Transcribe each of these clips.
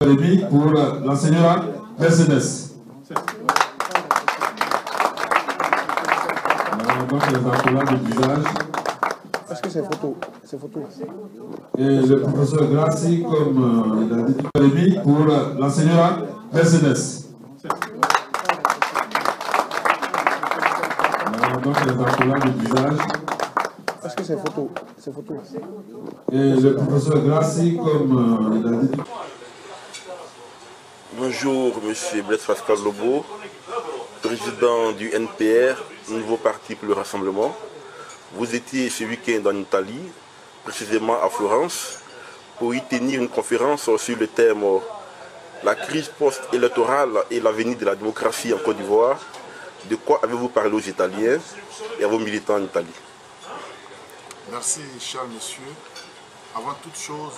Pour la señora Mercedes. Donc les accolades de visage. Est-ce que c'est photo? C'est photo. Et le professeur Grassi comme il a dit pour la señora Mercedes. Donc les accolades de visage. Est-ce que c'est photo? C'est photo. Et le professeur Grassi comme il a dit. Bonjour, Monsieur Blaise Pascal Lobo, président du NPR, nouveau parti pour le rassemblement. Vous étiez ce week-end en Italie, précisément à Florence, pour y tenir une conférence sur le thème la crise post-électorale et l'avenir de la démocratie en Côte d'Ivoire. De quoi avez-vous parlé aux Italiens et à vos militants en Italie? Merci, cher monsieur. Avant toute chose,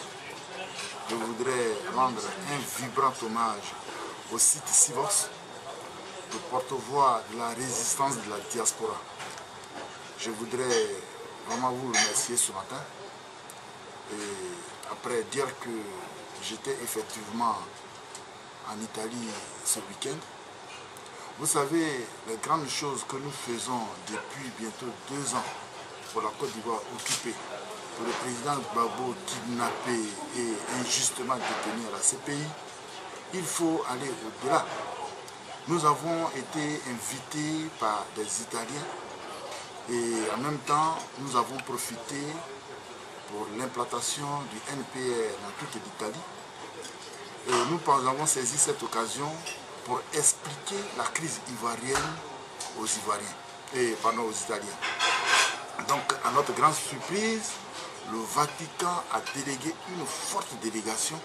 je voudrais rendre un vibrant hommage au site Sivox, le porte-voix de la résistance de la diaspora. Je voudrais vraiment vous remercier ce matin et après dire que j'étais effectivement en Italie ce week-end. Vous savez, les grandes choses que nous faisons depuis bientôt 2 ans pour la Côte d'Ivoire occupée, pour le président Gbagbo kidnappé et injustement détenu à la CPI, il faut aller au-delà. Nous avons été invités par des Italiens et en même temps, nous avons profité pour l'implantation du NPR dans toute l'Italie. Et nous avons saisi cette occasion pour expliquer la crise ivoirienne aux Italiens. Donc, à notre grande surprise, le Vatican a délégué une forte délégation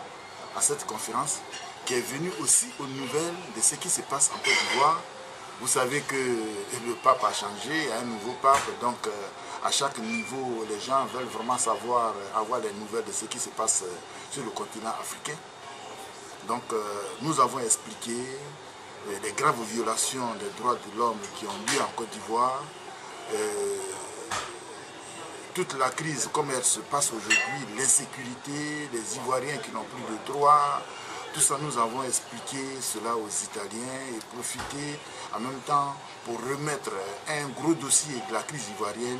à cette conférence qui est venue aussi aux nouvelles de ce qui se passe en Côte d'Ivoire. Vous savez que le pape a changé, il y a un nouveau pape, donc à chaque niveau, les gens veulent vraiment savoir, avoir les nouvelles de ce qui se passe sur le continent africain. Donc nous avons expliqué les graves violations des droits de l'homme qui ont lieu en Côte d'Ivoire, toute la crise comme elle se passe aujourd'hui, l'insécurité, les Ivoiriens qui n'ont plus de droits, tout ça nous avons expliqué cela aux Italiens et profité en même temps pour remettre un gros dossier de la crise ivoirienne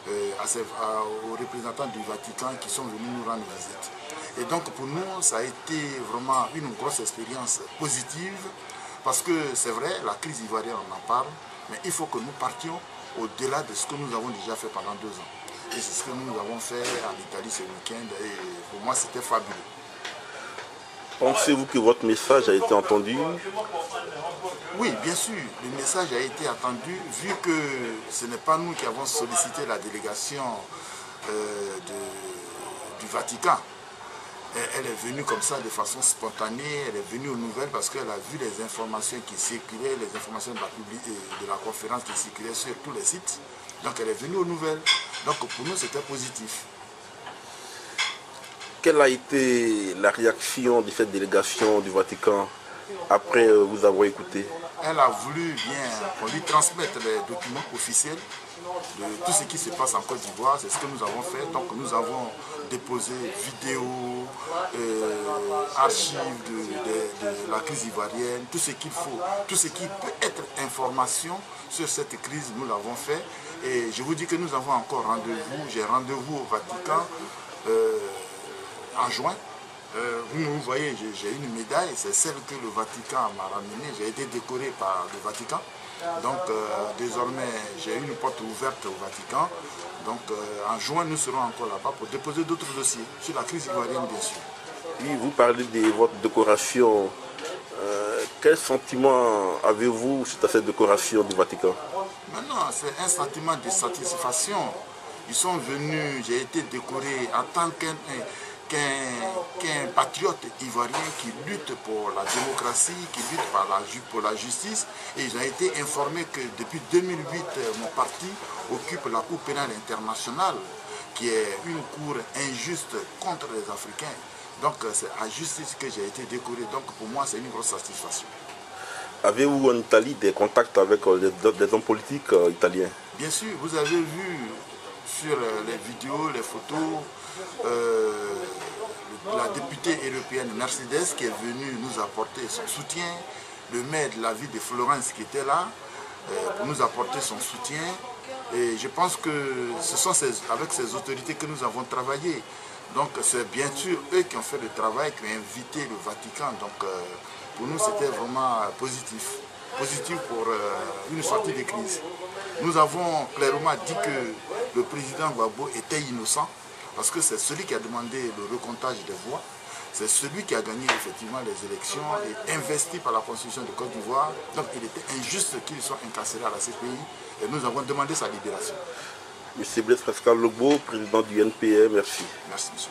aux représentants du Vatican qui sont venus nous rendre visite. Et donc pour nous, ça a été vraiment une grosse expérience positive parce que c'est vrai, la crise ivoirienne, on en parle, mais il faut que nous partions au-delà de ce que nous avons déjà fait pendant 2 ans. Et c'est ce que nous avons fait en Italie ce week-end et pour moi c'était fabuleux. Pensez-vous que votre message a été entendu? Oui, bien sûr, le message a été entendu vu que ce n'est pas nous qui avons sollicité la délégation du Vatican. Elle est venue comme ça de façon spontanée, elle est venue aux nouvelles parce qu'elle a vu les informations qui circulaient, les informations de la conférence qui circulaient sur tous les sites. Donc elle est venue aux nouvelles. Donc pour nous c'était positif. Quelle a été la réaction de cette délégation du Vatican après vous avoir écouté? Elle a voulu bien qu'on lui transmette les documents officiels de tout ce qui se passe en Côte d'Ivoire. C'est ce que nous avons fait. Donc nous avons déposé vidéos, archives de la crise ivoirienne, tout ce qu'il faut, tout ce qui peut être information sur cette crise, nous l'avons fait. Et je vous dis que nous avons encore rendez-vous. J'ai rendez-vous au Vatican en juin. Vous voyez, j'ai une médaille, c'est celle que le Vatican m'a ramenée. J'ai été décoré par le Vatican. Donc désormais, j'ai une porte ouverte au Vatican. Donc en juin, nous serons encore là-bas pour déposer d'autres dossiers sur la crise ivoirienne, bien sûr. Oui, vous parlez de votre décoration. Quel sentiment avez-vous suite à cette décoration du Vatican? Maintenant, c'est un sentiment de satisfaction. Ils sont venus, j'ai été décoré en tant qu'un patriote ivoirien qui lutte pour la démocratie, qui lutte pour la justice. Et ils ont été informés que depuis 2008, mon parti occupe la Cour pénale internationale, qui est une cour injuste contre les Africains. Donc c'est à justice que j'ai été décoré. Donc pour moi, c'est une grosse satisfaction. Avez-vous en Italie des contacts avec des hommes politiques italiens? Bien sûr, vous avez vu sur les vidéos, les photos, le la députée européenne Mercedes qui est venue nous apporter son soutien, le maire de la ville de Florence qui était là pour nous apporter son soutien. Et je pense que ce sont avec ces autorités que nous avons travaillé. Donc c'est bien sûr eux qui ont fait le travail, qui ont invité le Vatican. Donc pour nous c'était vraiment positif. Positif pour une sortie de crise. Nous avons clairement dit que le président Gbagbo était innocent parce que c'est celui qui a demandé le recomptage des voix. C'est celui qui a gagné effectivement les élections et investi par la Constitution de Côte d'Ivoire. Donc il était injuste qu'il soit incarcéré à la CPI et nous avons demandé sa libération. Monsieur Blaise Pascal Lobau, président du NPR, merci. Merci monsieur.